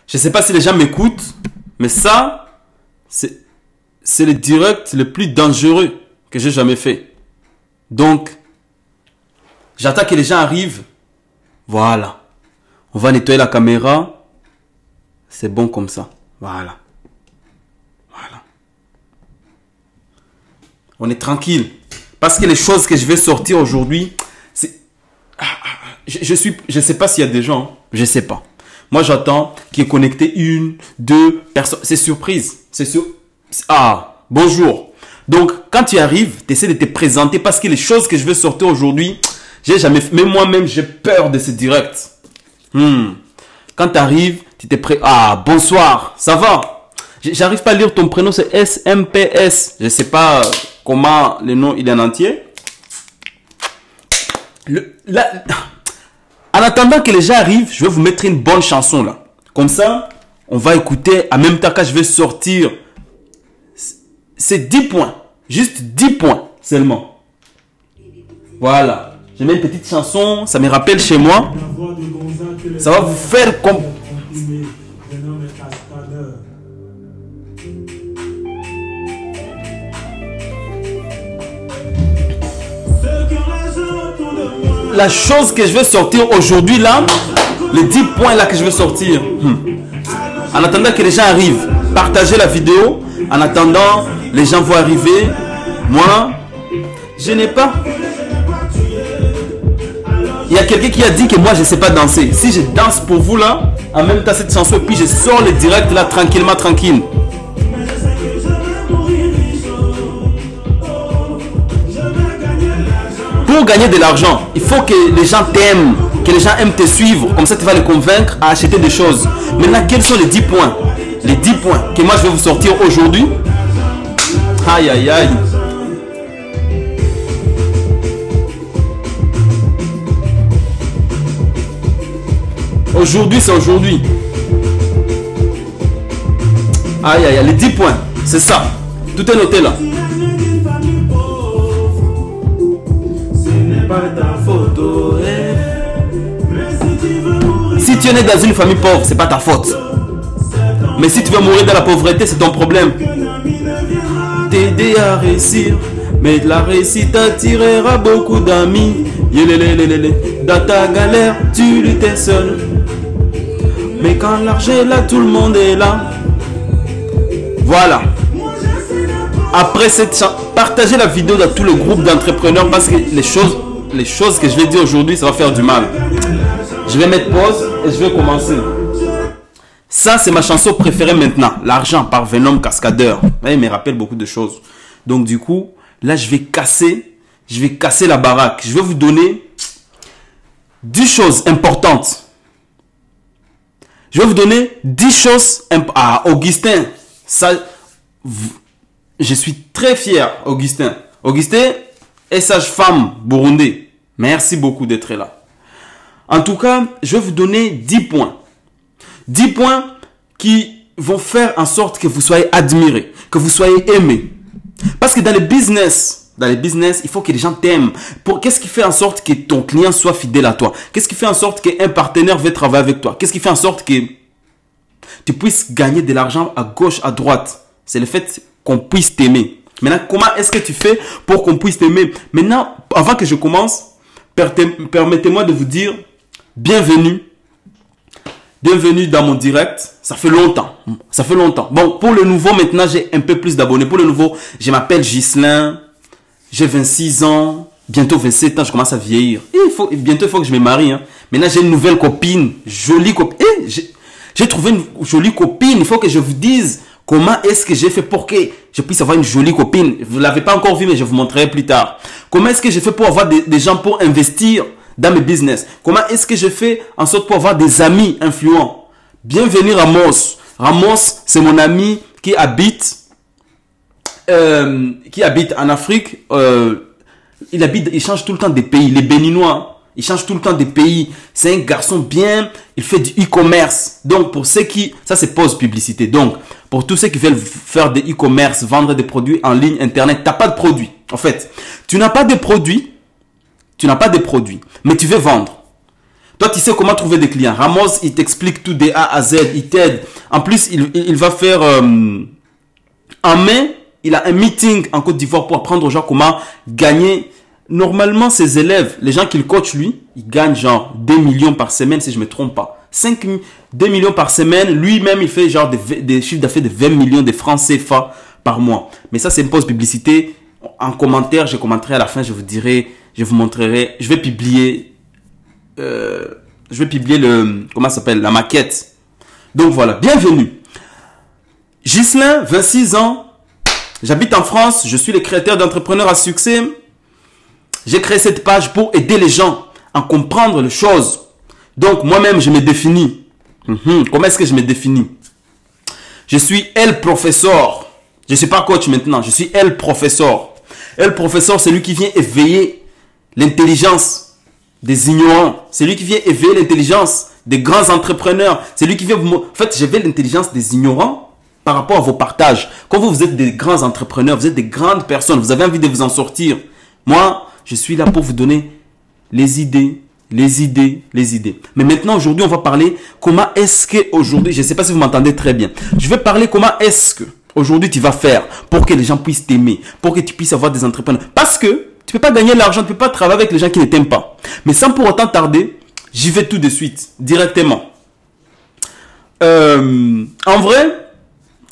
Je ne sais pas si les gens m'écoutent, mais ça, c'est le direct le plus dangereux que j'ai jamais fait. Donc, j'attends que les gens arrivent. Voilà. On va nettoyer la caméra. C'est bon comme ça. Voilà. Voilà. On est tranquille. Parce que les choses que je vais sortir aujourd'hui, c'est... Je sais pas s'il y a des gens. Je sais pas. Moi, j'attends qu'il y ait connecté 1, 2 personnes. C'est surprise. C'est sur... Ah, bonjour. Donc, quand tu arrives, tu essaies de te présenter parce que les choses que je vais sortir aujourd'hui, j'ai jamais fait. Même moi-même, j'ai peur de ce direct. Quand tu arrives, tu t'es prêt. Ah, bonsoir. Ça va? J'arrive pas à lire ton prénom, c'est SMPS. Je sais pas comment le nom il est en entier. En attendant que les gens arrivent, je vais vous mettre une bonne chanson là. Comme ça, on va écouter en même temps que je vais sortir. C'est 10 points. Juste 10 points seulement. Voilà. Je mets une petite chanson, ça me rappelle chez moi. Ça va vous faire comme... La chose que je vais sortir aujourd'hui là, les 10 points là que je vais sortir. En attendant que les gens arrivent, partagez la vidéo. En attendant, les gens vont arriver. Moi, je n'ai pas... Il y a quelqu'un qui a dit que moi je ne sais pas danser. Si je danse pour vous là, en même temps cette chanson, et puis je sors le direct là tranquillement, tranquille. Pour gagner de l'argent, il faut que les gens t'aiment, que les gens aiment te suivre. Comme ça tu vas les convaincre à acheter des choses. Maintenant, quels sont les 10 points? Les 10 points que moi je vais vous sortir aujourd'hui. Aïe aïe aïe. Aujourd'hui, c'est aujourd'hui. Aïe, aïe, aïe, les 10 points. C'est ça. Tout est noté là. Si tu es né dans une famille pauvre, c'est pas ta faute. Mais si tu veux mourir dans la pauvreté, c'est ton problème. T'aider à réussir. Mais la réussite attirera beaucoup d'amis. Dans ta galère, tu luttes seul. Mais quand l'argent est là, tout le monde est là. Voilà. Après cette chanson, partagez la vidéo dans tout le groupe d'entrepreneurs parce que les choses que je vais dire aujourd'hui, ça va faire du mal. Je vais mettre pause et je vais commencer. Ça, c'est ma chanson préférée maintenant. L'argent par Venom Cascadeur. Il me rappelle beaucoup de choses. Donc du coup, là, je vais casser la baraque. Je vais vous donner 10 choses importantes. Je vais vous donner 10 choses importantes. Ah, Augustin, ça, je suis très fier, Augustin. Augustin est sage-femme burundais. Merci beaucoup d'être là. En tout cas, je vais vous donner 10 points. 10 points qui vont faire en sorte que vous soyez admiré, que vous soyez aimé. Parce que dans les business, il faut que les gens t'aiment. Qu'est-ce qui fait en sorte que ton client soit fidèle à toi? Qu'est-ce qui fait en sorte qu'un partenaire veut travailler avec toi? Qu'est-ce qui fait en sorte que tu puisses gagner de l'argent à gauche, à droite? C'est le fait qu'on puisse t'aimer. Maintenant, comment est-ce que tu fais pour qu'on puisse t'aimer? Maintenant, avant que je commence, permettez-moi de vous dire bienvenue. Bienvenue dans mon direct. Ça fait longtemps. Ça fait longtemps. Bon, pour le nouveau, maintenant, j'ai un peu plus d'abonnés. Pour le nouveau, je m'appelle Ghislain. J'ai 26 ans. Bientôt 27 ans. Je commence à vieillir. Bientôt, il faut que je me marie. Hein. Maintenant, j'ai une nouvelle copine. Jolie copine. J'ai trouvé une jolie copine. Il faut que je vous dise comment est-ce que j'ai fait pour que je puisse avoir une jolie copine. Vous ne l'avez pas encore vu, mais je vous montrerai plus tard. Comment est-ce que j'ai fait pour avoir des gens pour investir dans mes business? Comment est-ce que je fais en sorte pour avoir des amis influents? Bienvenue Ramos. Ramos, c'est mon ami qui habite en Afrique. Il change tout le temps des pays. Les Béninois, il change tout le temps des pays. C'est un garçon bien. Il fait du e-commerce. Donc, pour ceux qui... Ça, c'est pause publicité. Donc, pour tous ceux qui veulent faire des e-commerce, vendre des produits en ligne, Internet, tu n'as pas de produit. En fait, tu n'as pas de produit. Tu n'as pas de produit, mais tu veux vendre. Toi, tu sais comment trouver des clients. Ramos, il t'explique tout de A à Z, il t'aide. En plus, il va faire... en mai, il a un meeting en Côte d'Ivoire pour apprendre aux gens comment gagner. Normalement, ses élèves, les gens qu'il coach, lui, ils gagnent genre 2 millions par semaine, si je ne me trompe pas. 2 millions par semaine. Lui-même, il fait genre des chiffres d'affaires de 20 millions de francs CFA par mois. Mais ça, c'est une pause publicité. En commentaire, je commenterai à la fin, je vous dirai, je vous montrerai. Je vais publier le, comment ça s'appelle, la maquette. Donc voilà, bienvenue. Ghislain, 26 ans. J'habite en France. Je suis le créateur d'entrepreneurs à succès. J'ai créé cette page pour aider les gens à comprendre les choses. Donc, moi-même, je me définis. Comment est-ce que je me définis? Je suis El Professeur. Je ne suis pas coach maintenant. Je suis El Professeur. El Professeur, c'est lui qui vient éveiller l'intelligence des ignorants. C'est lui qui vient éveiller l'intelligence des grands entrepreneurs. C'est lui qui vient... En fait, j'éveille l'intelligence des ignorants par rapport à vos partages. Quand vous êtes des grands entrepreneurs, vous êtes des grandes personnes, vous avez envie de vous en sortir. Moi, je suis là pour vous donner les idées, les idées, les idées. Mais maintenant, aujourd'hui, on va parler comment est-ce que aujourd'hui, je ne sais pas si vous m'entendez très bien. Je vais parler comment est-ce que aujourd'hui tu vas faire pour que les gens puissent t'aimer, pour que tu puisses avoir des entrepreneurs. Parce que tu ne peux pas gagner l'argent, tu ne peux pas travailler avec les gens qui ne t'aiment pas. Mais sans pour autant tarder, j'y vais tout de suite, directement. En vrai,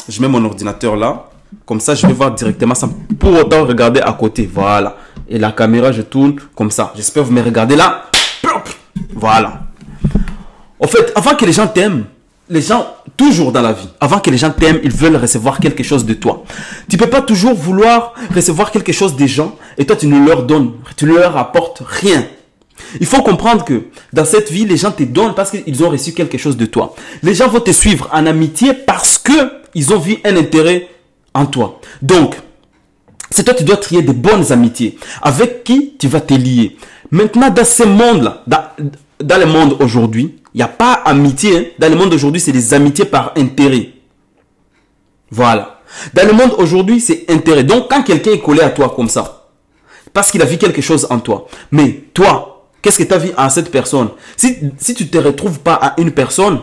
je mets mon ordinateur là. Comme ça, je vais voir directement sans pour autant regarder à côté. Voilà. Et la caméra, je tourne comme ça. J'espère que vous me regardez là. Voilà. En fait, avant que les gens t'aiment, les gens, toujours dans la vie, avant que les gens t'aiment, ils veulent recevoir quelque chose de toi. Tu ne peux pas toujours vouloir recevoir quelque chose des gens et toi, tu ne leur donnes, tu ne leur apportes rien. Il faut comprendre que dans cette vie, les gens te donnent parce qu'ils ont reçu quelque chose de toi. Les gens vont te suivre en amitié parce qu'ils ont vu un intérêt en toi. Donc, c'est toi qui dois trier des bonnes amitiés. Avec qui tu vas te lier. Maintenant, dans ce monde-là, dans le monde aujourd'hui, il n'y a pas amitié. Hein. Dans le monde aujourd'hui, c'est des amitiés par intérêt. Voilà. Dans le monde aujourd'hui, c'est intérêt. Donc, quand quelqu'un est collé à toi comme ça, parce qu'il a vu quelque chose en toi, mais toi, qu'est-ce que tu as vu en cette personne? Si tu ne te retrouves pas à une personne,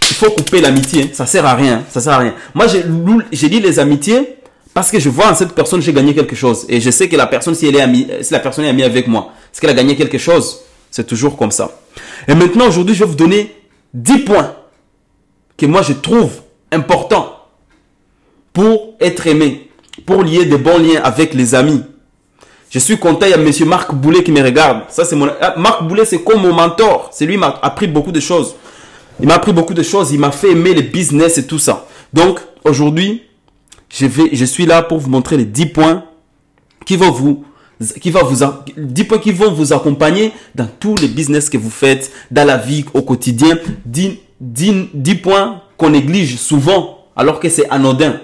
il faut couper l'amitié. Hein. Ça ne sert à rien. Ça sert à rien. Moi, j'ai dit les amitiés parce que je vois en cette personne, j'ai gagné quelque chose. Et je sais que la personne, si la personne est amie avec moi, est-ce qu'elle a gagné quelque chose? C'est toujours comme ça. Et maintenant, aujourd'hui, je vais vous donner 10 points que moi, je trouve importants pour être aimé, pour lier de bons liens avec les amis. Je suis content, il y a M. Marc Boulet qui me regarde. Ça, c'est Marc Boulet, c'est comme mon mentor. C'est lui qui m'a appris beaucoup de choses. Il m'a appris beaucoup de choses. Il m'a fait aimer le business et tout ça. Donc, aujourd'hui, je suis là pour vous montrer les 10 points qui vont vous 10 points qui vont vous accompagner dans tous les business que vous faites, dans la vie au quotidien. 10 points qu'on néglige souvent alors que c'est anodin.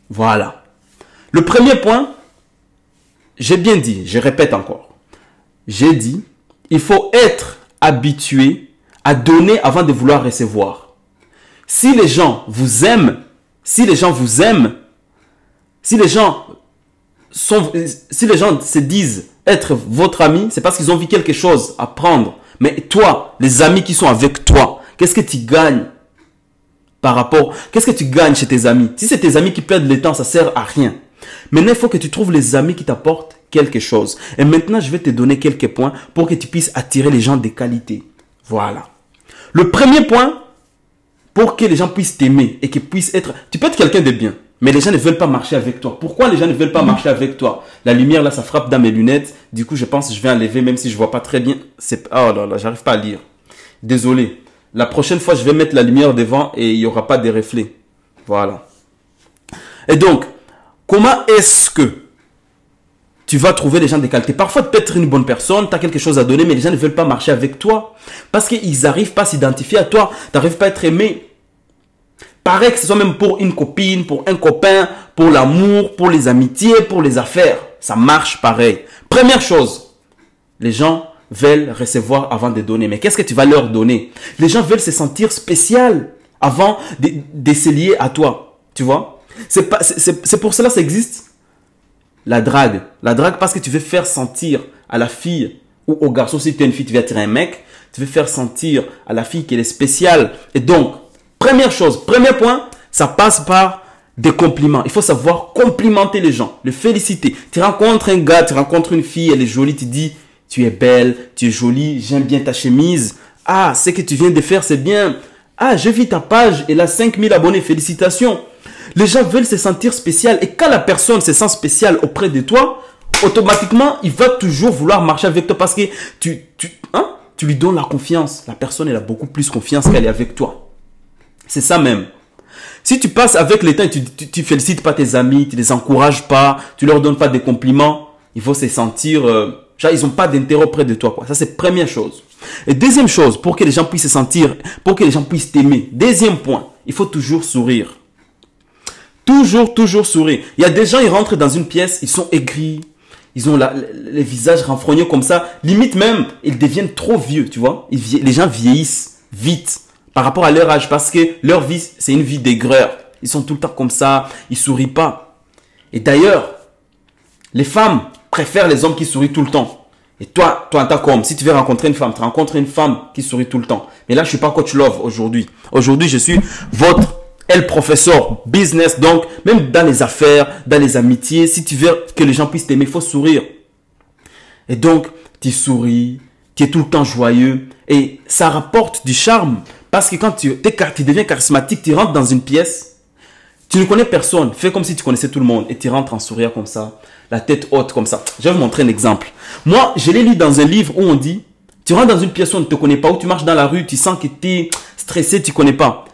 Voilà. Le premier point, j'ai bien dit, je répète encore. J'ai dit, il faut être habitué à donner avant de vouloir recevoir. Si les gens vous aiment, si les gens se disent être votre ami, c'est parce qu'ils ont vu quelque chose à prendre. Mais toi, les amis qui sont avec toi, qu'est-ce que tu gagnes par rapport? Qu'est-ce que tu gagnes chez tes amis? Si c'est tes amis qui perdent le temps, ça sert à rien. Maintenant, il faut que tu trouves les amis qui t'apportent quelque chose. Et maintenant, je vais te donner quelques points pour que tu puisses attirer les gens de qualité. Voilà. Le premier point, pour que les gens puissent t'aimer et qu'ils puissent être... Tu peux être quelqu'un de bien, mais les gens ne veulent pas marcher avec toi. Pourquoi les gens ne veulent pas marcher avec toi? La lumière, là, ça frappe dans mes lunettes. Du coup, je pense que je vais enlever, même si je ne vois pas très bien. Oh là là, j'arrive pas à lire. Désolé. La prochaine fois, je vais mettre la lumière devant et il n'y aura pas de reflets. Voilà. Et donc, comment est-ce que tu vas trouver les gens de qualité? Parfois, tu peux être une bonne personne, tu as quelque chose à donner, mais les gens ne veulent pas marcher avec toi. Parce qu'ils n'arrivent pas à s'identifier à toi. Tu n'arrives pas à être aimé. Pareil que ce soit même pour une copine, pour un copain, pour l'amour, pour les amitiés, pour les affaires. Ça marche pareil. Première chose, les gens veulent recevoir avant de donner. Mais qu'est-ce que tu vas leur donner? Les gens veulent se sentir spécial avant de se lier à toi. Tu vois? C'est pour cela que ça existe. La drague. La drague parce que tu veux faire sentir à la fille ou au garçon, si tu es une fille, tu veux attirer un mec, Tu veux faire sentir à la fille qu'elle est spéciale. Et donc, première chose, premier point, ça passe par des compliments. Il faut savoir complimenter les gens, les féliciter. Tu rencontres un gars, tu rencontres une fille, elle est jolie, tu dis, tu es belle, tu es jolie, j'aime bien ta chemise. Ah, ce que tu viens de faire, c'est bien. Ah, j'ai vu ta page, elle a 5000 abonnés, félicitations. Les gens veulent se sentir spécial. Et quand la personne se sent spéciale auprès de toi, automatiquement, il va toujours vouloir marcher avec toi parce que tu lui donnes la confiance. La personne, elle a beaucoup plus confiance qu'elle est avec toi. C'est ça même. Si tu passes avec le temps et tu félicites pas tes amis, tu les encourages pas, tu leur donnes pas des compliments, ils vont se sentir, genre, ils ont pas d'intérêt auprès de toi, quoi. Ça, c'est première chose. Et deuxième chose, pour que les gens puissent se sentir, pour que les gens puissent t'aimer. Deuxième point, il faut toujours sourire. Toujours sourire. Il y a des gens, ils rentrent dans une pièce, ils sont aigris, ils ont les visages renfrognés comme ça. Limite même, ils deviennent trop vieux, tu vois. Les gens vieillissent vite par rapport à leur âge parce que leur vie, c'est une vie d'aigreur. Ils sont tout le temps comme ça, ils sourient pas. Et d'ailleurs, les femmes préfèrent les hommes qui sourient tout le temps. Et toi, en tant qu'homme, si tu veux rencontrer une femme, tu rencontres une femme qui sourit tout le temps. Mais là, je suis pas coach love aujourd'hui. Aujourd'hui, je suis votre professeur business. Donc, même dans les affaires, dans les amitiés, si tu veux que les gens puissent t'aimer, il faut sourire. Et donc, tu souris, tu es tout le temps joyeux. Et ça rapporte du charme. Parce que quand tu deviens charismatique, tu rentres dans une pièce, tu ne connais personne. Fais comme si tu connaissais tout le monde. Et tu rentres en souriant comme ça, la tête haute comme ça. Je vais vous montrer un exemple. Moi, je l'ai lu dans un livre où on dit, tu rentres dans une pièce où on ne te connaît pas, où tu marches dans la rue, tu sens que tu es stressé, tu ne connais pas.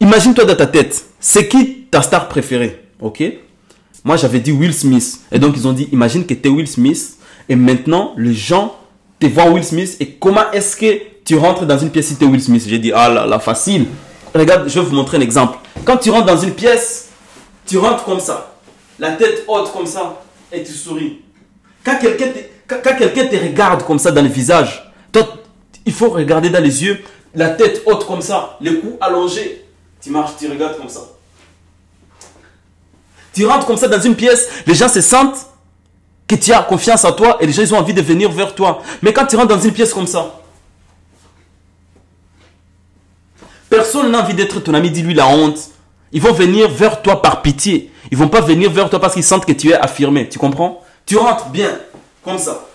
Imagine-toi dans ta tête, c'est qui ta star préférée, ok? Moi, j'avais dit Will Smith. Et donc, ils ont dit, imagine que tu es Will Smith. Et maintenant, les gens te voient Will Smith. Et comment est-ce que tu rentres dans une pièce si tu es Will Smith? J'ai dit, ah là là, facile. Regarde, je vais vous montrer un exemple. Quand tu rentres dans une pièce, tu rentres comme ça. La tête haute comme ça. Et tu souris. Quand quelqu'un te regarde comme ça dans le visage, toi, il faut regarder dans les yeux, la tête haute comme ça, le cou allongé. Tu marches, tu regardes comme ça. Tu rentres comme ça dans une pièce, les gens se sentent que tu as confiance en toi et les gens ils ont envie de venir vers toi. Mais quand tu rentres dans une pièce comme ça, personne n'a envie d'être ton ami, dis-lui la honte. Ils vont venir vers toi par pitié. Ils ne vont pas venir vers toi parce qu'ils sentent que tu es affirmé. Tu comprends? Tu rentres bien, comme ça.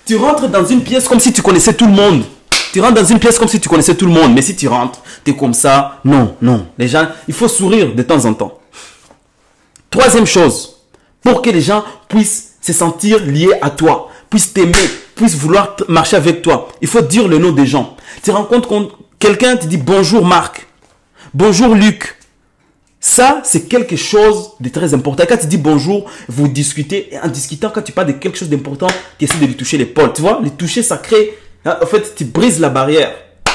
Tu rentres dans une pièce comme si tu connaissais tout le monde. Tu rentres dans une pièce comme si tu connaissais tout le monde. Mais si tu rentres, tu es comme ça. Non, non. Les gens, il faut sourire de temps en temps. Troisième chose, pour que les gens puissent se sentir liés à toi, puissent t'aimer, puissent vouloir marcher avec toi, il faut dire le nom des gens. Tu rencontres quelqu'un, tu dis bonjour Marc, bonjour Luc. Ça, c'est quelque chose de très important. Quand tu dis bonjour, vous discutez. Et en discutant, quand tu parles de quelque chose d'important, tu essaies de lui toucher l'épaule. Tu vois, les toucher, ça crée... En fait, tu brises la barrière.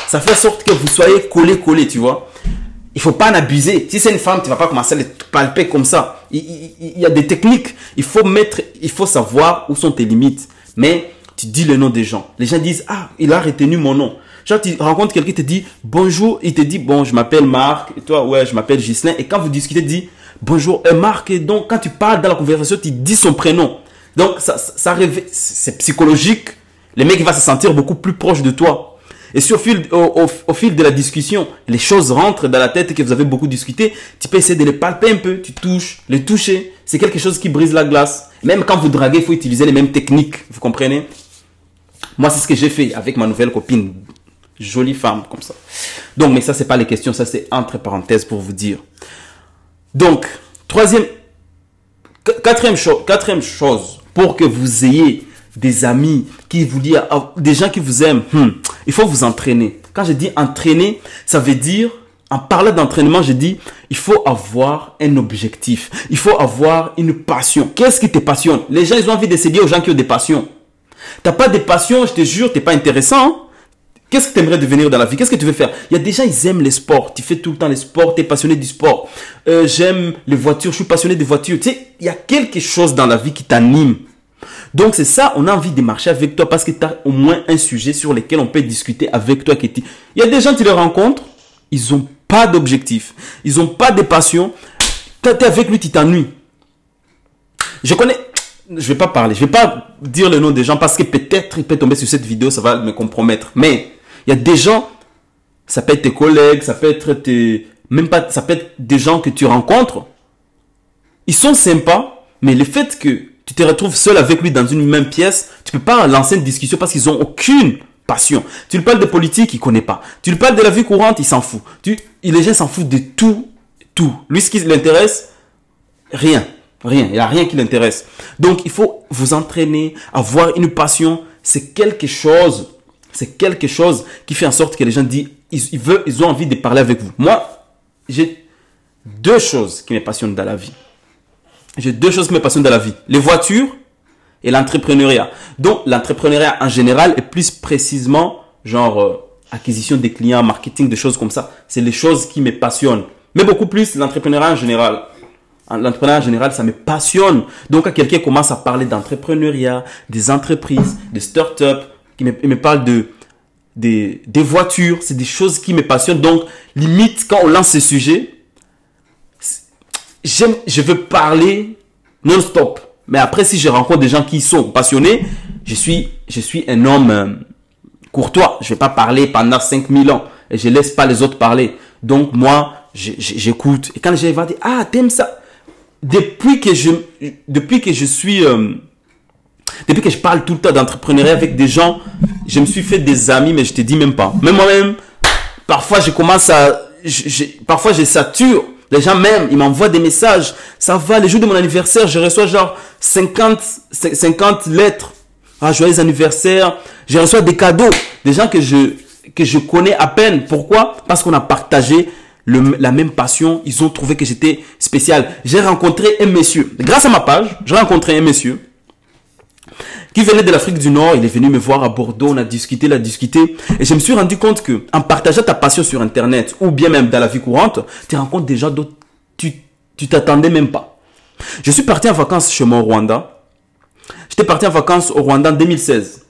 Ça fait en sorte que vous soyez collés, tu vois. Il ne faut pas en abuser. Si c'est une femme, tu ne vas pas commencer à les palper comme ça. Il y a des techniques. Il faut savoir où sont tes limites. Mais tu dis le nom des gens. Les gens disent, ah, il a retenu mon nom. Genre, tu rencontres quelqu'un qui te dit bonjour, il te dit bon, je m'appelle Marc, et toi, ouais, je m'appelle Ghislain. Et quand vous discutez, tu dis bonjour, Marc. Et donc, quand tu parles dans la conversation, tu dis son prénom. Donc, c'est psychologique. Le mec va se sentir beaucoup plus proche de toi. Et si au fil de la discussion, les choses rentrent dans la tête et que vous avez beaucoup discuté, tu peux essayer de les palper un peu, tu touches, les toucher. C'est quelque chose qui brise la glace. Même quand vous draguez, il faut utiliser les mêmes techniques. Vous comprenez? Moi, c'est ce que j'ai fait avec ma nouvelle copine. Jolie femme, comme ça. Donc, mais ça, c'est pas les questions. Ça, c'est entre parenthèses pour vous dire. Donc, quatrième chose, pour que vous ayez des amis qui vous disent, des gens qui vous aiment, il faut vous entraîner. Quand je dis entraîner, ça veut dire, en parlant d'entraînement, je dis, il faut avoir un objectif. Il faut avoir une passion. Qu'est-ce qui te passionne? Les gens, ils ont envie de se dire aux gens qui ont des passions. T'as pas de passion, je te jure, t'es pas intéressant. Hein? Qu'est-ce que tu aimerais devenir dans la vie? Qu'est-ce que tu veux faire? Il y a des gens, ils aiment les sports. Tu fais tout le temps les sports, tu es passionné du sport. J'aime les voitures, je suis passionné des voitures. Tu sais, il y a quelque chose dans la vie qui t'anime. Donc, c'est ça, on a envie de marcher avec toi parce que tu as au moins un sujet sur lequel on peut discuter avec toi. Il y a des gens, tu les rencontres, ils n'ont pas d'objectif. Ils n'ont pas de passion. Tu es avec lui, tu t'ennuies. Je connais je vais pas parler, je vais pas dire le nom des gens parce que peut-être il peut tomber sur cette vidéo, ça va me compromettre. Mais il y a des gens, ça peut être tes collègues, ça peut être même pas, ça peut être des gens que tu rencontres. Ils sont sympas, mais le fait que tu te retrouves seul avec lui dans une même pièce, tu peux pas lancer une discussion parce qu'ils ont aucune passion. Tu lui parles de politique, il connaît pas. Tu lui parles de la vie courante, il s'en fout. Les gens s'en foutent de tout. Lui, ce qui l'intéresse, rien. Il n'y a rien qui l'intéresse. Donc, il faut vous entraîner, avoir une passion. C'est quelque chose qui fait en sorte que les gens disent, ils ont envie de parler avec vous. Moi, j'ai deux choses qui me passionnent dans la vie. Les voitures et l'entrepreneuriat. Donc, l'entrepreneuriat en général et plus précisément, genre, acquisition des clients, marketing, des choses comme ça. C'est les choses qui me passionnent. Mais beaucoup plus l'entrepreneuriat en général. L'entrepreneuriat en général, ça me passionne. Donc, quand quelqu'un commence à parler d'entrepreneuriat, des entreprises, des startups, il me parle des voitures, c'est des choses qui me passionnent. Donc, limite, quand on lance ce sujet, je veux parler non-stop. Mais après, si je rencontre des gens qui sont passionnés, je suis un homme courtois. Je vais pas parler pendant 5000 ans et je laisse pas les autres parler. Donc, moi, j'écoute. Et quand les gens vont dire, ah, t'aimes ça? Depuis que je parle tout le temps d'entrepreneuriat avec des gens, je me suis fait des amis, mais je te dis même pas. Même moi-même, parfois parfois je sature. Les gens même, ils m'envoient des messages. Ça va, les jours de mon anniversaire, je reçois genre 50 lettres. Ah, joyeux anniversaire. Je reçois des cadeaux. Des gens que je connais à peine. Pourquoi? Parce qu'on a partagé la même passion. Ils ont trouvé que j'étais spécial. J'ai rencontré un monsieur. Grâce à ma page, j'ai rencontré un monsieur qui venait de l'Afrique du Nord. Il est venu me voir à Bordeaux. On a discuté. Et je me suis rendu compte que en partageant ta passion sur Internet ou bien même dans la vie courante, tu rencontres des gens d'autres tu t'attendais même pas. Je suis parti en vacances chez moi au Rwanda. J'étais parti en vacances au Rwanda en 2016.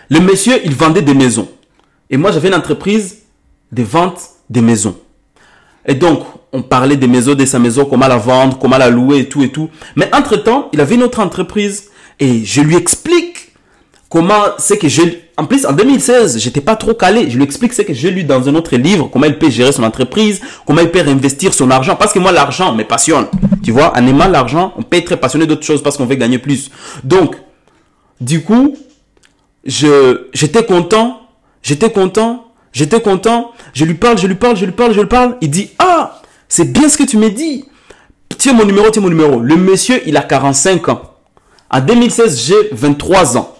Le monsieur, il vendait des maisons. Et moi, j'avais une entreprise de vente des maisons. Et donc, on parlait des maisons, de sa maison, comment la vendre, comment la louer et tout et tout. Mais entre-temps, il avait une autre entreprise. Et je lui explique comment c'est que en plus, en 2016, j'étais pas trop calé. Je lui explique ce que j'ai lu dans un autre livre, comment il peut gérer son entreprise, comment il peut réinvestir son argent. Parce que moi, l'argent me passionne. Tu vois, en aimant l'argent, on peut être passionné d'autres choses parce qu'on veut gagner plus. Donc, du coup, j'étais content. Je lui parle. Il dit, ah, c'est bien ce que tu me dis. Tiens mon numéro. Le monsieur, il a 45 ans. En 2016, j'ai 23 ans.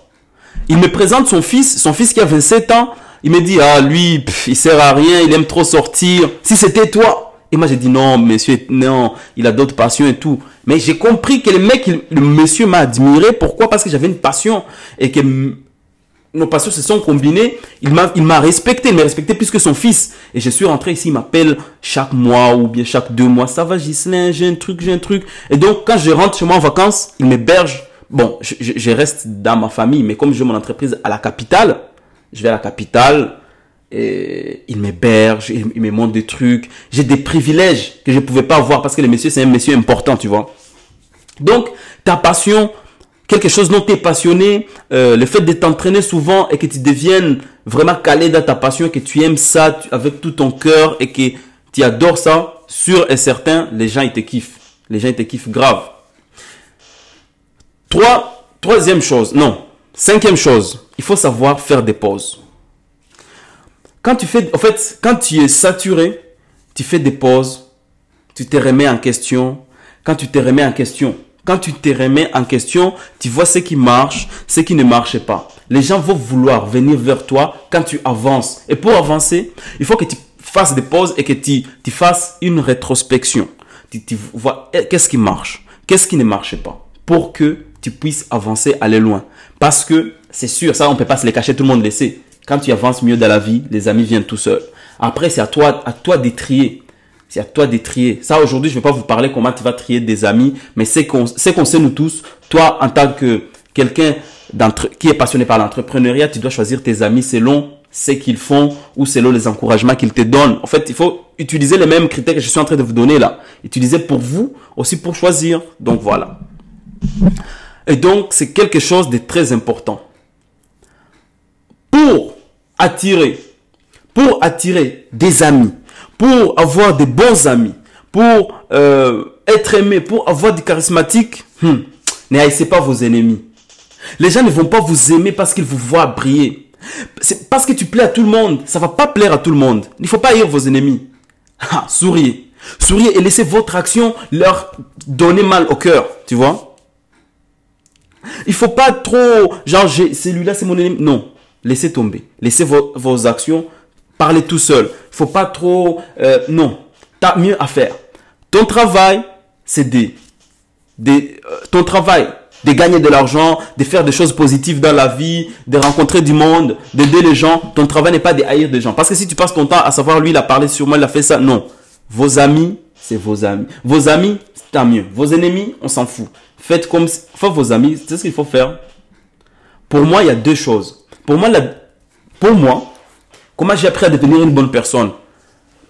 Il me présente son fils qui a 27 ans. Il me dit, ah, lui, il sert à rien, il aime trop sortir. Si c'était toi. Et moi, j'ai dit, non, monsieur, non, il a d'autres passions et tout. Mais j'ai compris que le monsieur m'a admiré. Pourquoi? Parce que j'avais une passion et que nos passions se sont combinées. Il m'a respecté. Il m'a respecté plus que son fils. Et je suis rentré ici, il m'appelle chaque mois ou bien chaque 2 mois. Ça va, Ghislain, j'ai un truc. Et donc, quand je rentre chez moi en vacances, il m'héberge. Bon, je reste dans ma famille, mais comme j'ai mon entreprise à la capitale, je vais à la capitale et il m'héberge, il me montre des trucs. J'ai des privilèges que je ne pouvais pas avoir parce que le monsieur, c'est un monsieur important, tu vois. Donc, ta passion, quelque chose dont tu es passionné, le fait de t'entraîner souvent et que tu deviennes vraiment calé dans ta passion, que tu aimes ça avec tout ton cœur et que tu adores ça, sûr et certain, les gens, ils te kiffent. Les gens, ils te kiffent grave. Cinquième chose, il faut savoir faire des pauses. Quand tu es saturé, tu fais des pauses, tu te remets en question. Quand tu te remets en question, tu vois ce qui marche, ce qui ne marche pas. Les gens vont vouloir venir vers toi quand tu avances. Et pour avancer, il faut que tu fasses des pauses et que tu fasses une rétrospection. Tu vois qu'est-ce qui marche, qu'est-ce qui ne marche pas, pour que tu puisses avancer, aller loin. Parce que c'est sûr, ça on ne peut pas se les cacher, tout le monde le sait. Quand tu avances mieux dans la vie, les amis viennent tout seuls. Après, c'est à toi de trier. C'est à toi de trier. Ça, aujourd'hui, je ne vais pas vous parler comment tu vas trier des amis, mais c'est qu'on sait nous tous. Toi, en tant que quelqu'un qui est passionné par l'entrepreneuriat, tu dois choisir tes amis selon ce qu'ils font ou selon les encouragements qu'ils te donnent. En fait, il faut utiliser les mêmes critères que je suis en train de vous donner là. Utiliser pour vous, aussi pour choisir. Donc, voilà. Et donc, c'est quelque chose de très important. Pour attirer des amis, pour avoir de bons amis, pour être aimé, pour avoir du charismatique, n'haïssez pas vos ennemis. Les gens ne vont pas vous aimer parce qu'ils vous voient briller. C'est parce que tu plais à tout le monde. Ça ne va pas plaire à tout le monde. Il ne faut pas haïr vos ennemis. Souriez. Souriez et laissez votre action leur donner mal au cœur. Tu vois? Il ne faut pas trop, genre, celui-là c'est mon ennemi. Non. Laissez tomber. Laissez vos actions parler tout seul. Il ne faut pas trop... non. Tu as mieux à faire. Ton travail, c'est ton travail, de gagner de l'argent, de faire des choses positives dans la vie, de rencontrer du monde, d'aider les gens. Ton travail n'est pas de haïr des gens. Parce que si tu passes ton temps à savoir, lui, il a parlé sur moi, il a fait ça. Non. Vos amis, c'est vos amis. Vos amis, tant mieux. Vos ennemis, on s'en fout. Faites comme... vos amis, c'est ce qu'il faut faire. Pour moi, il y a deux choses. Pour moi, comment j'ai appris à devenir une bonne personne?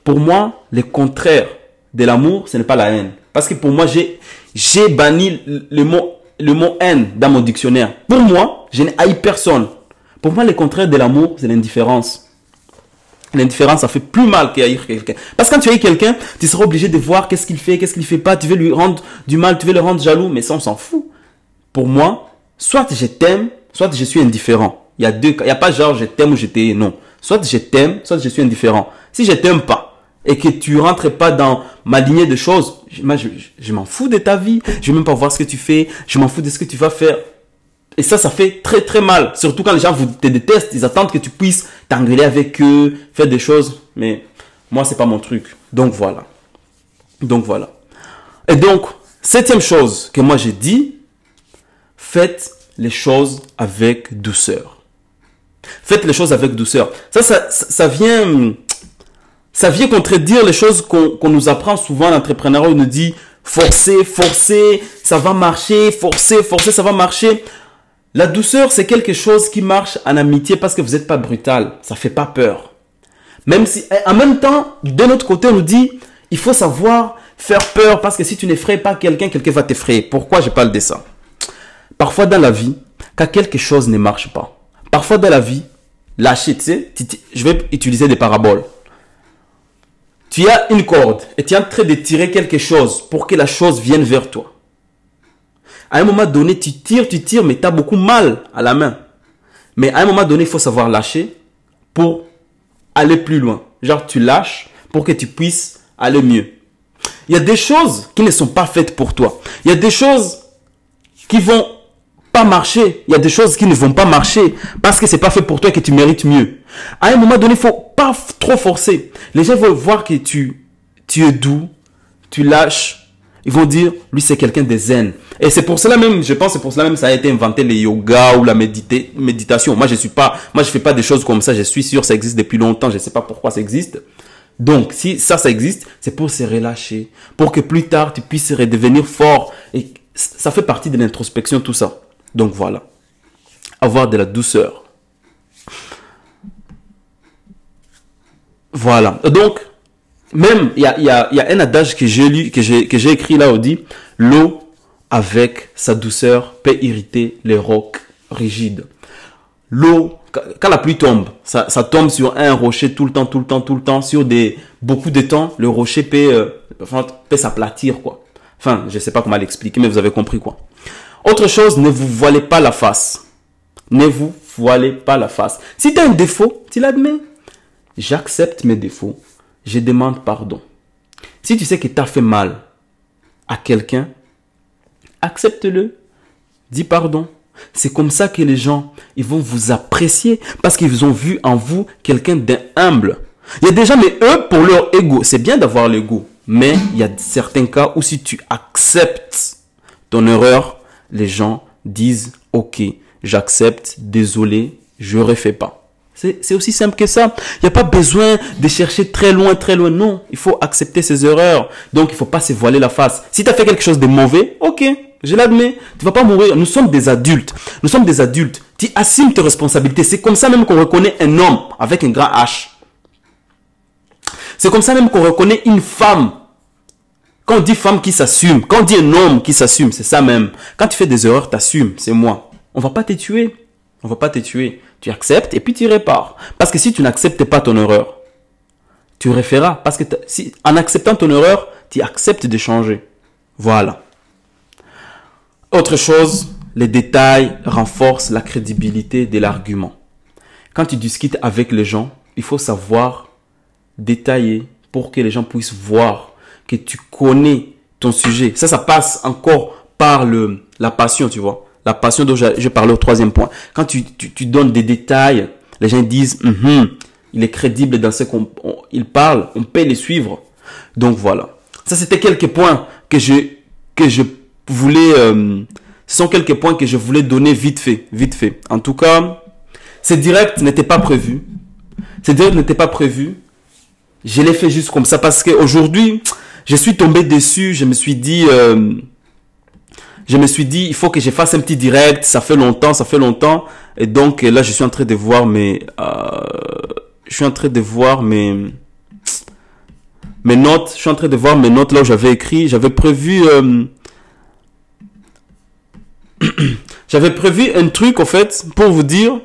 Pour moi, le contraire de l'amour, ce n'est pas la haine. Parce que pour moi, j'ai banni le mot haine dans mon dictionnaire. Pour moi, je n'ai haï personne. Pour moi, le contraire de l'amour, c'est l'indifférence. L'indifférence, ça fait plus mal qu'haïr quelqu'un. Parce que quand tu haïs quelqu'un, tu seras obligé de voir qu'est-ce qu'il fait pas. Tu veux lui rendre du mal, tu veux le rendre jaloux, mais ça, on s'en fout. Pour moi, soit je t'aime, soit je suis indifférent. Il y a deux cas. Il n'y a pas genre je t'aime ou je t'aime. Non. Soit je t'aime, soit je suis indifférent. Si je t'aime pas, et que tu rentres pas dans ma lignée de choses, moi, je m'en fous de ta vie, je veux même pas voir ce que tu fais, je m'en fous de ce que tu vas faire. Et ça fait très très mal. Surtout quand les gens te détestent, ils attendent que tu puisses t'engueuler avec eux, faire des choses. Mais moi, c'est pas mon truc. Donc voilà. Et donc, septième chose que moi j'ai dit, faites les choses avec douceur. Faites les choses avec douceur. Ça vient contredire les choses qu'on nous apprend souvent en entrepreneuriat. On nous dit forcez, ça va marcher, forcez, ça va marcher. La douceur, c'est quelque chose qui marche en amitié parce que vous n'êtes pas brutal. Ça fait pas peur. Même si, en même temps, de notre côté, on nous dit, il faut savoir faire peur parce que si tu n'effraies pas quelqu'un va t'effrayer. Pourquoi je parle de ça? Parfois dans la vie, quand quelque chose ne marche pas, parfois dans la vie, lâcher, tu sais, je vais utiliser des paraboles. Tu as une corde et tu es en train de tirer quelque chose pour que la chose vienne vers toi. À un moment donné, tu tires, mais tu as beaucoup mal à la main. Mais à un moment donné, il faut savoir lâcher pour aller plus loin. Genre, tu lâches pour que tu puisses aller mieux. Il y a des choses qui ne sont pas faites pour toi. Il y a des choses qui vont pas marcher. Il y a des choses qui ne vont pas marcher parce que c'est pas fait pour toi et que tu mérites mieux. À un moment donné, il faut pas trop forcer. Les gens vont voir que tu es doux, tu lâches. Ils vont dire, lui c'est quelqu'un de zen. Et c'est pour cela même, je pense, c'est pour cela même ça a été inventé le yoga ou la méditation. Moi je fais pas des choses comme ça. Je suis sûr ça existe depuis longtemps. Je sais pas pourquoi ça existe. Donc si ça existe, c'est pour se relâcher, pour que plus tard tu puisses redevenir fort. Et ça fait partie de l'introspection tout ça. Donc voilà, avoir de la douceur. Voilà. Donc même il y a un adage que j'ai lu, que j'ai écrit là, on dit l'eau avec sa douceur peut irriter les rocs rigides. L'eau, quand la pluie tombe, ça tombe sur un rocher tout le temps, sur beaucoup de temps, le rocher peut s'aplatir, quoi. Enfin, je sais pas comment l'expliquer, mais vous avez compris, quoi. Autre chose, ne vous voilez pas la face. Ne vous voilez pas la face. Si tu as un défaut, tu l'admets. J'accepte mes défauts. Je demande pardon. Si tu sais que tu as fait mal à quelqu'un, accepte-le. Dis pardon. C'est comme ça que les gens, ils vont vous apprécier parce qu'ils ont vu en vous quelqu'un d'humble. Il y a des gens, mais eux, pour leur ego, c'est bien d'avoir l'ego. Mais il y a certains cas où si tu acceptes ton erreur, les gens disent, ok, j'accepte, désolé, je ne refais pas. C'est aussi simple que ça. Il n'y a pas besoin de chercher très loin. Non, il faut accepter ses erreurs. Donc, il ne faut pas se voiler la face. Si tu as fait quelque chose de mauvais, ok, je l'admets. Tu ne vas pas mourir. Nous sommes des adultes. Tu assumes tes responsabilités. C'est comme ça même qu'on reconnaît un homme avec un grand H. C'est comme ça même qu'on reconnaît une femme. Quand on dit femme qui s'assume, quand on dit un homme qui s'assume, c'est ça même. Quand tu fais des erreurs, t'assumes, c'est moi. On va pas te tuer. On va pas te tuer. Tu acceptes et puis tu répares. Parce que si tu n'acceptes pas ton erreur, tu referas. Parce que si, en acceptant ton erreur, tu acceptes de changer. Voilà. Autre chose, les détails renforcent la crédibilité de l'argument. Quand tu discutes avec les gens, il faut savoir détailler pour que les gens puissent voir que tu connais ton sujet. Ça passe encore par la passion, tu vois. La passion dont je parlais au troisième point. Quand tu donnes des détails, les gens disent il est crédible dans ce qu'il parle, on peut les suivre. Donc voilà. Ça, c'était quelques points que je voulais... ce sont quelques points que je voulais donner vite fait. En tout cas, ce direct n'était pas prévu. Je l'ai fait juste comme ça parce qu'aujourd'hui, je suis tombé dessus. Je me suis dit, il faut que je fasse un petit direct. Ça fait longtemps. Et donc là, je suis en train de voir mes notes. Je suis en train de voir mes notes là où j'avais écrit. J'avais prévu un truc en fait pour vous dire.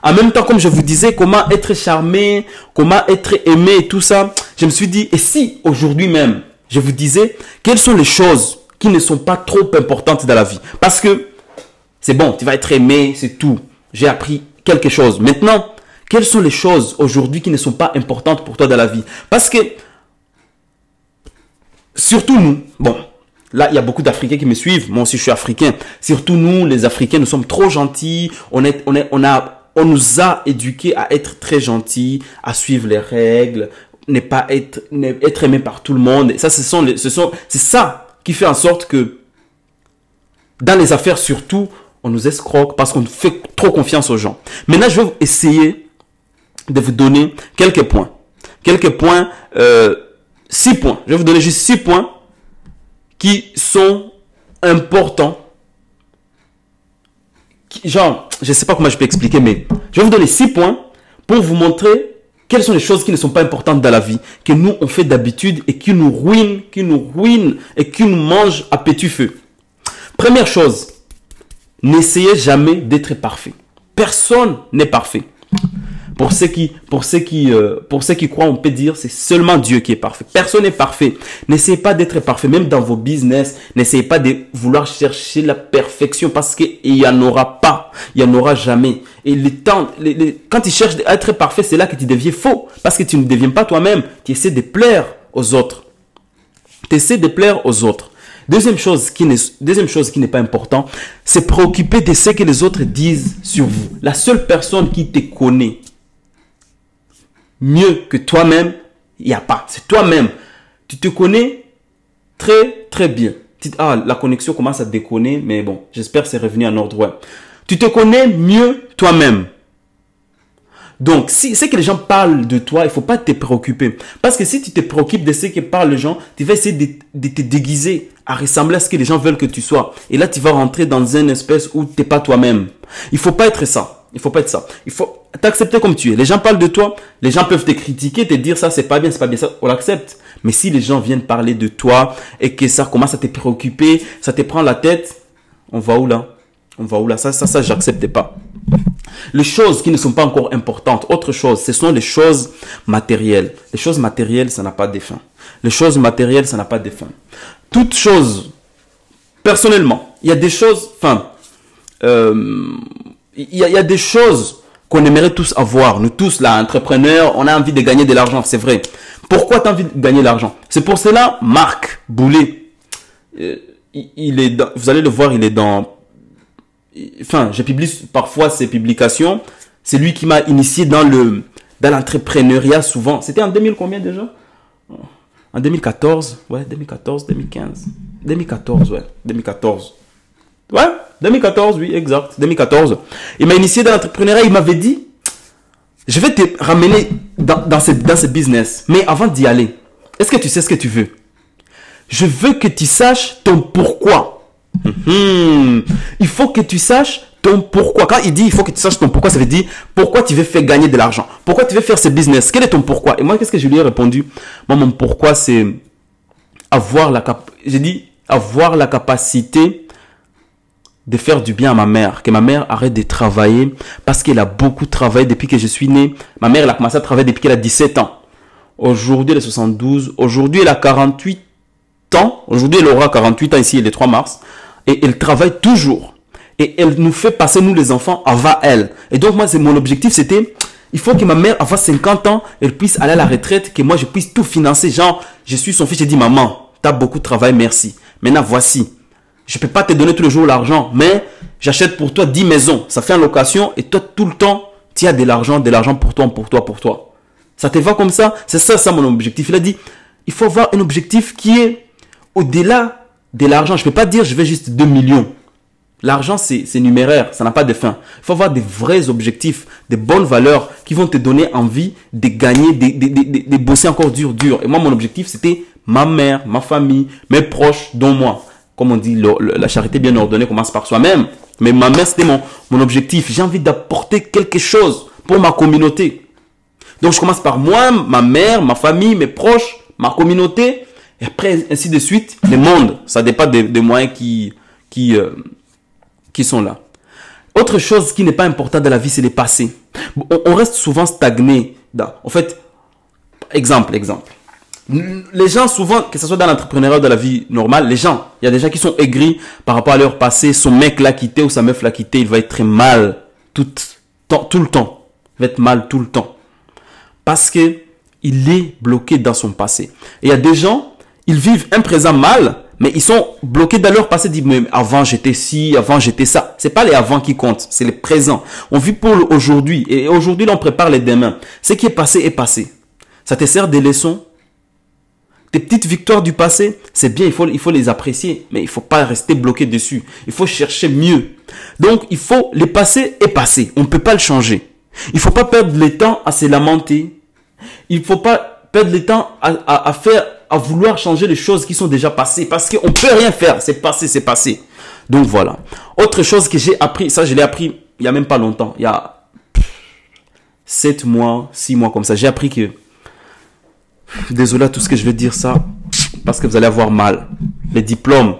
En même temps, comme je vous disais, comment être charmé, comment être aimé et tout ça, je me suis dit, et si aujourd'hui même, je vous disais, quelles sont les choses qui ne sont pas trop importantes dans la vie? Parce que, c'est bon, tu vas être aimé, c'est tout. J'ai appris quelque chose. Maintenant, quelles sont les choses aujourd'hui qui ne sont pas importantes pour toi dans la vie? Parce que, surtout nous, bon, là, il y a beaucoup d'Africains qui me suivent. Moi aussi, je suis africain. Surtout nous, les Africains, nous sommes trop gentils. On nous a éduqués à être très gentils, à suivre les règles, être aimé par tout le monde. Et ça, c'est ça qui fait en sorte que, dans les affaires surtout, on nous escroque parce qu'on fait trop confiance aux gens. Maintenant, je vais essayer de vous donner quelques points. 6 points. Je vais vous donner juste 6 points qui sont importants. Genre, je ne sais pas comment je peux expliquer, mais je vais vous donner 6 points pour vous montrer quelles sont les choses qui ne sont pas importantes dans la vie, que nous, on fait d'habitude et qui nous ruinent et qui nous mangent à petit feu. Première chose, n'essayez jamais d'être parfait. Personne n'est parfait. Pour ceux qui croient, on peut dire c'est seulement Dieu qui est parfait. Personne n'est parfait. N'essayez pas d'être parfait, même dans vos business. N'essayez pas de vouloir chercher la perfection parce qu'il n'y en aura pas. Il n'y en aura jamais. Et quand tu cherches à être parfait, c'est là que tu deviens faux. Parce que tu ne deviens pas toi-même. Tu essaies de plaire aux autres. Deuxième chose qui n'est pas important, c'est préoccuper de ce que les autres disent sur vous. La seule personne qui te connaît mieux que toi-même, il n'y a pas. C'est toi-même. Tu te connais très, très bien. La connexion commence à déconner, mais bon, j'espère que c'est revenu en ordre. Ouais. Tu te connais mieux toi-même. Donc, si c'est que les gens parlent de toi, il ne faut pas te préoccuper. Parce que si tu te préoccupes de ce que parlent les gens, tu vas essayer de te déguiser à ressembler à ce que les gens veulent que tu sois. Et là, tu vas rentrer dans une espèce où tu n'es pas toi-même. Il ne faut pas être ça. Il faut t'accepter comme tu es. Les gens parlent de toi, les gens peuvent te critiquer, te dire ça, c'est pas bien, ça, on l'accepte. Mais si les gens viennent parler de toi et que ça commence à te préoccuper, ça te prend la tête, on va où là? Ça, j'accepte pas. Les choses qui ne sont pas encore importantes, autre chose, ce sont les choses matérielles. Les choses matérielles, ça n'a pas de fin. Toute chose, personnellement, il y a des choses, il y a des choses qu'on aimerait tous avoir. Nous tous, là, entrepreneurs, on a envie de gagner de l'argent, c'est vrai. Pourquoi tu as envie de gagner de l'argent? C'est pour cela, Marc Boulet, vous allez le voir, il est dans... je publie parfois ses publications. C'est lui qui m'a initié dans l'entrepreneuriat souvent. C'était en 2000 combien déjà? En 2014, ouais, 2014, 2015. 2014, ouais, 2014. Ouais, 2014, oui, exact, 2014. Il m'a initié dans l'entrepreneuriat, il m'avait dit, je vais te ramener dans ce business. Mais avant d'y aller, est-ce que tu sais ce que tu veux? Je veux que tu saches ton pourquoi. Il faut que tu saches ton pourquoi. Quand il dit il faut que tu saches ton pourquoi, ça veut dire pourquoi tu veux faire gagner de l'argent. Pourquoi tu veux faire ce business? Quel est ton pourquoi? Et moi, qu'est-ce que je lui ai répondu? Moi, mon pourquoi, c'est j'ai dit avoir la capacité de faire du bien à ma mère, que ma mère arrête de travailler parce qu'elle a beaucoup travaillé depuis que je suis né. Ma mère, elle a commencé à travailler depuis qu'elle a 17 ans. Aujourd'hui, elle est 72. Aujourd'hui, elle a 48 ans. Aujourd'hui, elle aura 48 ans ici, le 3 mars. Et elle travaille toujours. Et elle nous fait passer, nous les enfants, avant elle. Et donc, moi, mon objectif, c'était, il faut que ma mère, avant 50 ans, elle puisse aller à la retraite, que moi, je puisse tout financer. Genre, je suis son fils, j'ai dit, maman, tu as beaucoup travaillé, merci. Maintenant, voici. Je ne peux pas te donner tous les jours l'argent, mais j'achète pour toi 10 maisons. Ça fait en location et toi, tout le temps, tu as de l'argent pour toi, pour toi, pour toi. Ça te va comme ça? C'est ça mon objectif. Il a dit, il faut avoir un objectif qui est au-delà de l'argent. Je ne peux pas dire, je vais juste 2 millions. L'argent, c'est numéraire, ça n'a pas de fin. Il faut avoir des vrais objectifs, des bonnes valeurs qui vont te donner envie de gagner, de bosser encore dur. Et moi, mon objectif, c'était ma mère, ma famille, mes proches, dont moi. Comme on dit, la charité bien ordonnée commence par soi-même. Mais ma mère, c'était mon objectif. J'ai envie d'apporter quelque chose pour ma communauté. Donc, je commence par moi, ma mère, ma famille, mes proches, ma communauté. Et après, ainsi de suite, le monde. Ça dépend des moyens qui sont là. Autre chose qui n'est pas importante dans la vie, c'est les passés. On reste souvent stagné. En fait, exemple. Les gens, souvent, que ce soit dans l'entrepreneuriat ou dans la vie normale, il y a des gens qui sont aigris par rapport à leur passé. Son mec l'a quitté ou sa meuf l'a quitté, il va être très mal tout le temps. Il va être mal tout le temps. Parce que il est bloqué dans son passé. Et il y a des gens, ils vivent un présent mal, mais ils sont bloqués dans leur passé. Ils disent, mais avant j'étais ci, avant j'étais ça. C'est pas les avant qui comptent, c'est les présents. On vit pour aujourd'hui. Et aujourd'hui, là, on prépare les demain. Ce qui est passé est passé. Ça te sert des leçons. Tes petites victoires du passé, c'est bien, il faut les apprécier, mais il faut pas rester bloqué dessus. Il faut chercher mieux. Donc, le passé est passé. On ne peut pas le changer. Il faut pas perdre le temps à se lamenter. Il faut pas perdre le temps à vouloir changer les choses qui sont déjà passées, parce qu'on peut rien faire. C'est passé, c'est passé. Donc, voilà. Autre chose que j'ai appris, ça, je l'ai appris il y a même pas longtemps. Il y a 7 mois, 6 mois comme ça. J'ai appris que désolé à tout ce que je vais dire ça, parce que vous allez avoir mal. Les diplômes,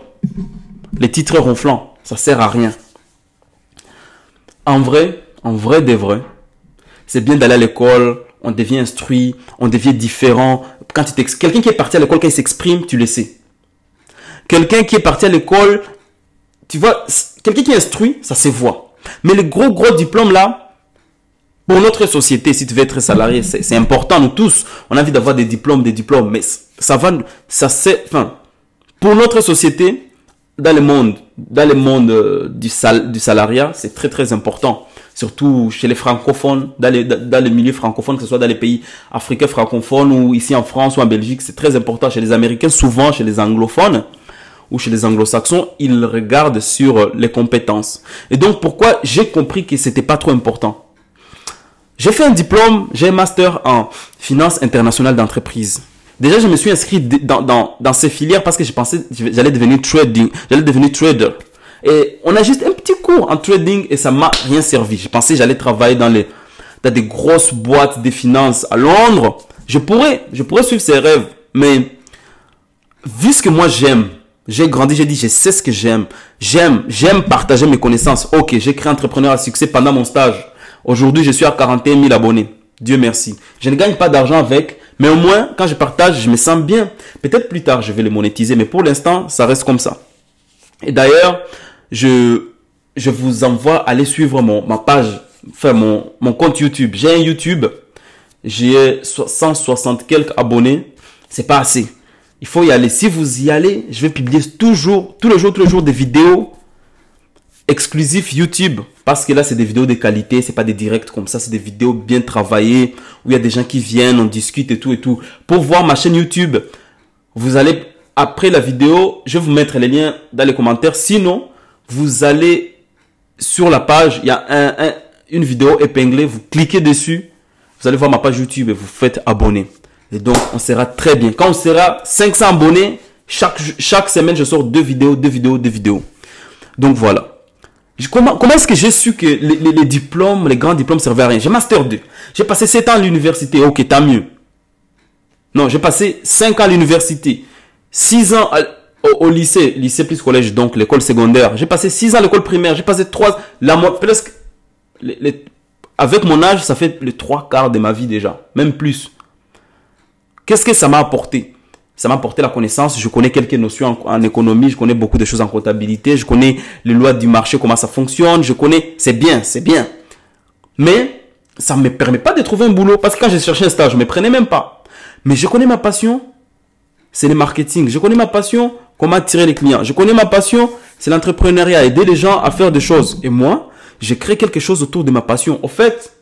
les titres ronflants, ça sert à rien. En vrai de vrai, c'est bien d'aller à l'école, on devient instruit, on devient différent. Quelqu'un qui est parti à l'école, quand il s'exprime, tu le sais. Quelqu'un qui est parti à l'école, tu vois, quelqu'un qui est instruit, ça se voit. Mais les gros diplômes là, pour notre société, si tu veux être salarié, c'est important. Nous tous, on a envie d'avoir des diplômes. Mais pour notre société, dans le monde du salariat, c'est très, très important. Surtout chez les francophones, dans le milieu francophone, que ce soit dans les pays africains francophones ou ici en France ou en Belgique, c'est très important. Chez les Américains, souvent chez les anglophones ou chez les anglo-saxons, ils regardent sur les compétences. Et donc, pourquoi j'ai compris que c'était pas trop important? J'ai fait un diplôme, j'ai un master en finance internationale d'entreprise. Déjà, je me suis inscrit dans ces filières parce que je pensais que j'allais devenir trader. Et on a juste un petit cours en trading et ça m'a rien servi. Je pensais que j'allais travailler dans des grosses boîtes de finances à Londres. Je pourrais suivre ces rêves. Mais vu ce que moi j'aime, j'ai grandi, j'ai dit, je sais ce que j'aime. J'aime partager mes connaissances. Ok, j'ai créé Entrepreneur à succès pendant mon stage. Aujourd'hui, je suis à 41 000 abonnés. Dieu merci. Je ne gagne pas d'argent avec, mais au moins, quand je partage, je me sens bien. Peut-être plus tard, je vais les monétiser, mais pour l'instant, ça reste comme ça. Et d'ailleurs, je vous envoie à aller suivre ma page, enfin mon compte YouTube. J'ai un YouTube, j'ai 160 quelques abonnés. C'est pas assez. Il faut y aller. Si vous y allez, je vais publier tous les jours des vidéos exclusif YouTube, parce que là c'est des vidéos de qualité, c'est pas des directs comme ça, c'est des vidéos bien travaillées où il y a des gens qui viennent, on discute et tout. Pour voir ma chaîne YouTube, vous allez après la vidéo, je vais vous mettre les liens dans les commentaires. Sinon, vous allez sur la page, il y a une vidéo épinglée, vous cliquez dessus, vous allez voir ma page YouTube et vous faites abonner. Et donc on sera très bien. Quand on sera 500 abonnés, chaque semaine je sors deux vidéos. Donc voilà. Comment est-ce que j'ai su que les diplômes, les grands diplômes servaient à rien? J'ai Master 2. J'ai passé 7 ans à l'université. Ok, tant mieux. Non, j'ai passé 5 ans à l'université. 6 ans au lycée, lycée plus collège, donc l'école secondaire. J'ai passé 6 ans à l'école primaire. J'ai passé 3, presque, avec mon âge, ça fait les 3/4 de ma vie déjà, même plus. Qu'est-ce que ça m'a apporté? Ça m'a apporté la connaissance. Je connais quelques notions en économie, je connais beaucoup de choses en comptabilité, je connais les lois du marché, comment ça fonctionne, je connais, c'est bien, c'est bien. Mais ça ne me permet pas de trouver un boulot parce que quand j'ai cherché un stage, je ne me prenais même pas. Mais je connais ma passion, c'est le marketing. Je connais ma passion, comment attirer les clients. Je connais ma passion, c'est l'entrepreneuriat, aider les gens à faire des choses. Et moi, j'ai créé quelque chose autour de ma passion. Au fait,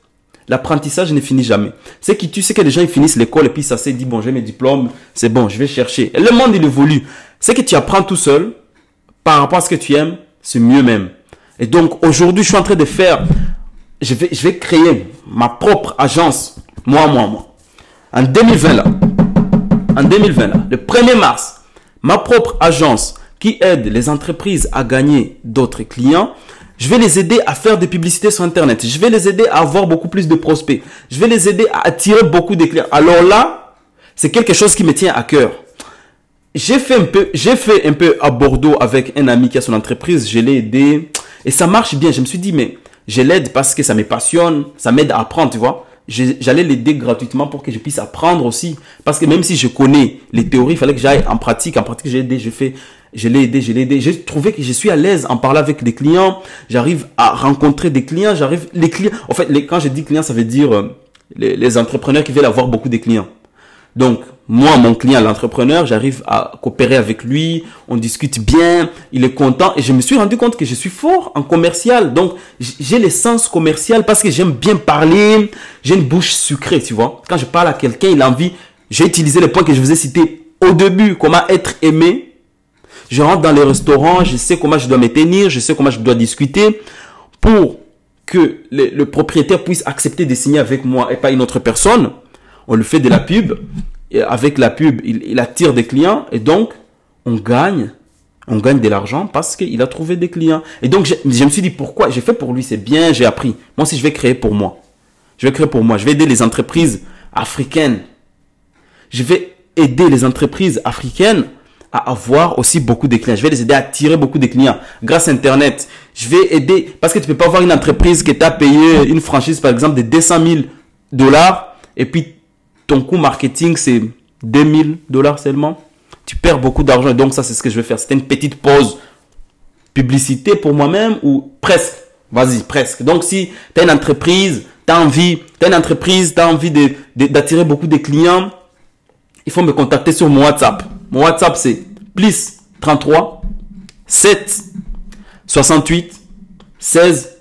l'apprentissage ne finit jamais. C'est que tu sais que les gens ils finissent l'école et puis ça s'est dit, bon, j'ai mes diplômes, c'est bon, je vais chercher. Et le monde, il évolue. C'est que tu apprends tout seul, par rapport à ce que tu aimes, c'est mieux même. Et donc, aujourd'hui, je suis en train de faire, je vais créer ma propre agence, moi. En 2020, là, le 1er mars, ma propre agence qui aide les entreprises à gagner d'autres clients. Je vais les aider à faire des publicités sur Internet. Je vais les aider à avoir beaucoup plus de prospects. Je vais les aider à attirer beaucoup de clients. Alors là, c'est quelque chose qui me tient à cœur. J'ai fait un peu à Bordeaux avec un ami qui a son entreprise. Je l'ai aidé et ça marche bien. Je me suis dit, mais je l'aide parce que ça me passionne, ça m'aide à apprendre, tu vois. J'allais l'aider gratuitement pour que je puisse apprendre aussi. Parce que même si je connais les théories, il fallait que j'aille en pratique. En pratique, j'ai aidé, je l'ai aidé. J'ai trouvé que je suis à l'aise en parlant avec des clients. J'arrive à rencontrer des clients. Les clients, en fait, quand je dis clients, ça veut dire les entrepreneurs qui veulent avoir beaucoup de clients. Donc, moi, mon client, l'entrepreneur, j'arrive à coopérer avec lui, on discute bien, il est content et je me suis rendu compte que je suis fort en commercial. Donc, j'ai l'essence commerciale parce que j'aime bien parler, j'ai une bouche sucrée, tu vois. Quand je parle à quelqu'un, il a envie, j'ai utilisé les points que je vous ai cités au début, comment être aimé. Je rentre dans les restaurants, je sais comment je dois me tenir, je sais comment je dois discuter pour que le propriétaire puisse accepter de signer avec moi et pas une autre personne. On lui fait de la pub et avec la pub, il attire des clients et donc on gagne de l'argent parce qu'il a trouvé des clients. Et donc je me suis dit pourquoi j'ai fait pour lui, c'est bien, j'ai appris. Moi aussi je vais créer pour moi. Je vais aider les entreprises africaines. Je vais aider les entreprises africaines à avoir aussi beaucoup de clients. Je vais les aider à attirer beaucoup de clients grâce à Internet. Je vais aider parce que tu peux pas avoir une entreprise qui t'a payé une franchise par exemple de 200 000 $ et puis ton coût marketing, c'est 2 000 $ seulement. Tu perds beaucoup d'argent. Et donc, ça, c'est ce que je vais faire. C'était une petite pause publicité pour moi-même ou presque. Vas-y, presque. Donc, si tu as une entreprise, tu as envie d'attirer beaucoup de clients, il faut me contacter sur mon WhatsApp. Mon WhatsApp, c'est plus 33 7 68 16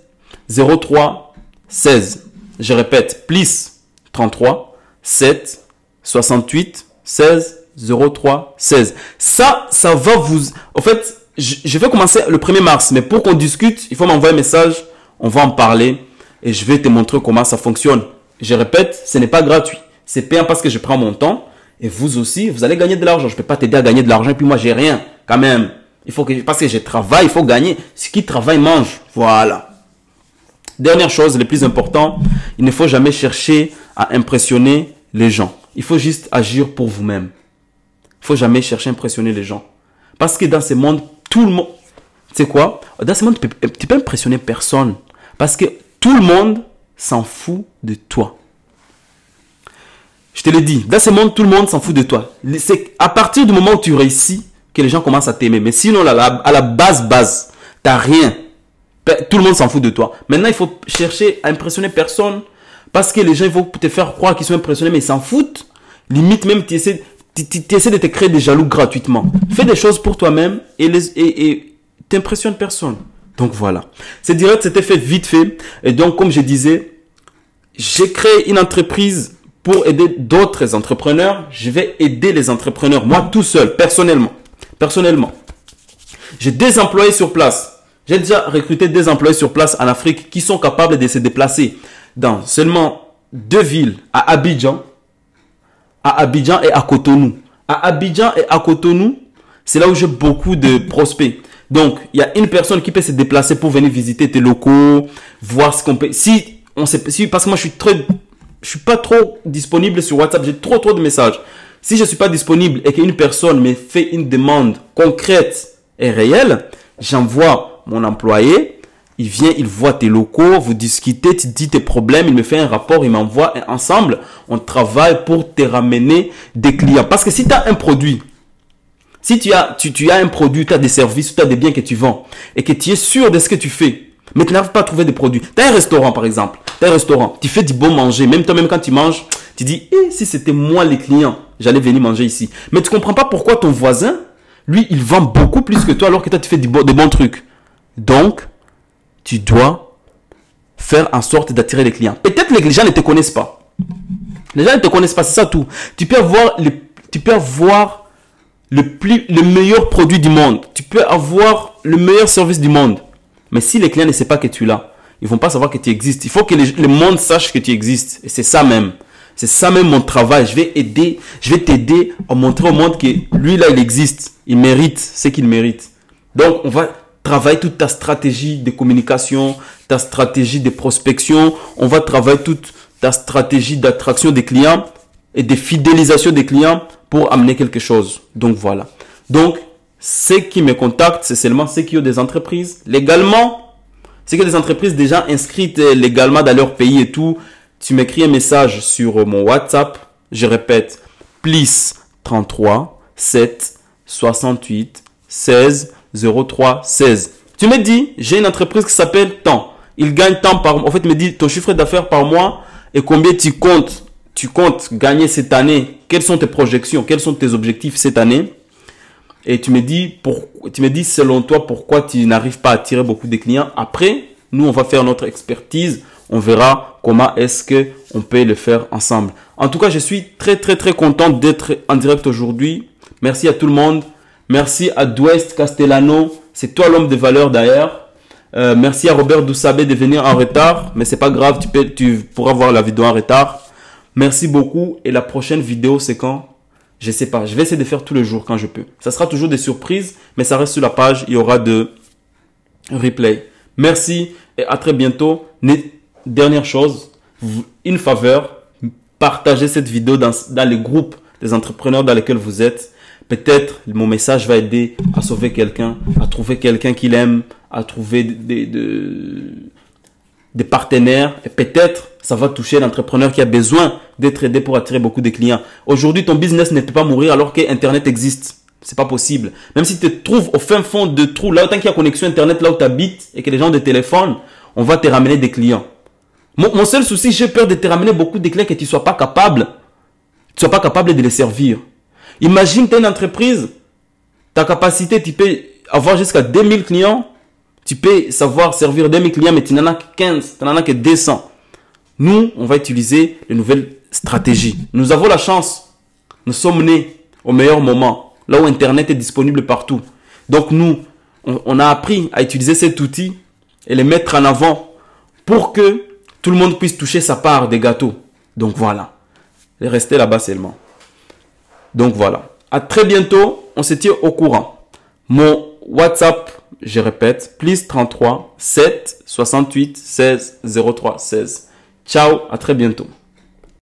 03 16. Je répète, plus 33 7 68 16 03 16. Ça va vous... En fait, je vais commencer le 1er mars, mais pour qu'on discute, il faut m'envoyer un message, on va en parler et je vais te montrer comment ça fonctionne. Je répète, ce n'est pas gratuit. C'est payant parce que je prends mon temps et vous aussi, vous allez gagner de l'argent. Je ne peux pas t'aider à gagner de l'argent et puis moi, j'ai rien quand même. Parce que je travaille, il faut gagner. Ce qui travaille, mange. Voilà. Dernière chose, le plus important, il ne faut jamais chercher à impressionner les gens. Il faut juste agir pour vous-même. Il ne faut jamais chercher à impressionner les gens. Parce que dans ce monde, tout le monde... Tu sais quoi? Dans ce monde, tu peux impressionner personne. Parce que tout le monde s'en fout de toi. Je te l'ai dit. Dans ce monde, tout le monde s'en fout de toi. C'est à partir du moment où tu réussis que les gens commencent à t'aimer. Mais sinon, à la base, tu n'as rien. Tout le monde s'en fout de toi. Maintenant, il faut chercher à impressionner personne. Parce que les gens ils vont te faire croire qu'ils sont impressionnés, mais ils s'en foutent. Limite même, tu essaies de te créer des jaloux gratuitement. Fais des choses pour toi-même et t'impressionnes personne. Donc voilà. C'est direct, c'était fait vite fait. Et donc, comme je disais, j'ai créé une entreprise pour aider d'autres entrepreneurs. Je vais aider les entrepreneurs, moi tout seul, personnellement. J'ai des employés sur place. J'ai déjà recruté des employés sur place en Afrique qui sont capables de se déplacer dans seulement 2 villes, à Abidjan et à Cotonou. À Abidjan et à Cotonou, c'est là où j'ai beaucoup de prospects. Donc, il y a une personne qui peut se déplacer pour venir visiter tes locaux, voir ce qu'on peut... parce que moi, je suis pas trop disponible sur WhatsApp, j'ai trop de messages. Si je ne suis pas disponible et qu'une personne me fait une demande concrète et réelle, j'envoie mon employé, il vient, il voit tes locaux, vous discutez, tu dis tes problèmes, il me fait un rapport, il m'envoie et ensemble, on travaille pour te ramener des clients. Parce que si tu as un produit, si tu as un produit, tu as des services, tu as des biens que tu vends et que tu es sûr de ce que tu fais, mais tu n'arrives pas à trouver des produits. Tu as un restaurant par exemple, tu as un restaurant, tu fais du bon manger, même toi-même quand tu manges, tu dis, si c'était moi les clients, j'allais venir manger ici. Mais tu ne comprends pas pourquoi ton voisin, lui, il vend beaucoup plus que toi alors que toi, tu fais des bons trucs. Donc, tu dois faire en sorte d'attirer les clients. Peut-être que les gens ne te connaissent pas. Les gens ne te connaissent pas, c'est ça tout. Tu peux avoir le meilleur produit du monde. Tu peux avoir le meilleur service du monde. Mais si les clients ne savent pas que tu es là, ils ne vont pas savoir que tu existes. Il faut que le monde sache que tu existes. Et c'est ça même. C'est ça même mon travail. Je vais t'aider à montrer au monde que lui là, il existe. Il mérite ce qu'il mérite. Donc, on va travailler toute ta stratégie de communication, ta stratégie de prospection. On va travailler toute ta stratégie d'attraction des clients et de fidélisation des clients pour amener quelque chose. Donc, voilà. Donc, ceux qui me contactent, c'est seulement ceux qui ont des entreprises légalement. Ceux qui ont des entreprises déjà inscrites légalement dans leur pays et tout. Tu m'écris un message sur mon WhatsApp. Je répète, plus 33 7 68 16 03 16. Tu me dis, j'ai une entreprise qui s'appelle tant. Il gagne tant par mois. En fait, il me dit ton chiffre d'affaires par mois et combien tu comptes gagner cette année. Quelles sont tes projections? Quels sont tes objectifs cette année? Et tu me dis selon toi pourquoi tu n'arrives pas à attirer beaucoup de clients. Après, nous, on va faire notre expertise. On verra comment est-ce que on peut le faire ensemble. En tout cas, je suis très content d'être en direct aujourd'hui. Merci à tout le monde. Merci à Dwest Castellano. C'est toi l'homme de valeur d'ailleurs. Merci à Robert Doussabé de venir en retard. Mais c'est pas grave, tu pourras voir la vidéo en retard. Merci beaucoup. Et la prochaine vidéo, c'est quand? Je sais pas. Je vais essayer de faire tous les jours quand je peux. Ça sera toujours des surprises, mais ça reste sur la page. Il y aura de replay. Merci et à très bientôt. Dernière chose, une faveur, partagez cette vidéo dans les groupes des entrepreneurs dans lesquels vous êtes. Peut-être mon message va aider à sauver quelqu'un, à trouver quelqu'un qu'il aime, à trouver des partenaires. Et peut-être ça va toucher l'entrepreneur qui a besoin d'être aidé pour attirer beaucoup de clients. Aujourd'hui, ton business ne peut pas mourir alors que Internet existe. C'est pas possible. Même si tu te trouves au fin fond de trou, là, tant qu'il y a connexion Internet, là où tu habites et que les gens de téléphone, on va te ramener des clients. Mon seul souci, j'ai peur de te ramener beaucoup de clients que tu ne sois pas capable. Tu sois pas capable de les servir. Imagine, tu as une entreprise, ta capacité, tu peux avoir jusqu'à 2000 clients. Tu peux savoir servir 2000 clients, mais tu n'en as que 15, tu n'en as que 200. Nous, on va utiliser les nouvelles stratégies. Nous avons la chance. Nous sommes nés au meilleur moment, là où Internet est disponible partout. Donc nous, on a appris à utiliser cet outil et les mettre en avant pour que tout le monde puisse toucher sa part des gâteaux. Donc voilà. Restez là-bas seulement. Donc voilà. À très bientôt. On se tient au courant. Mon WhatsApp, je répète, plus 33 7 68 16 03 16. Ciao, à très bientôt.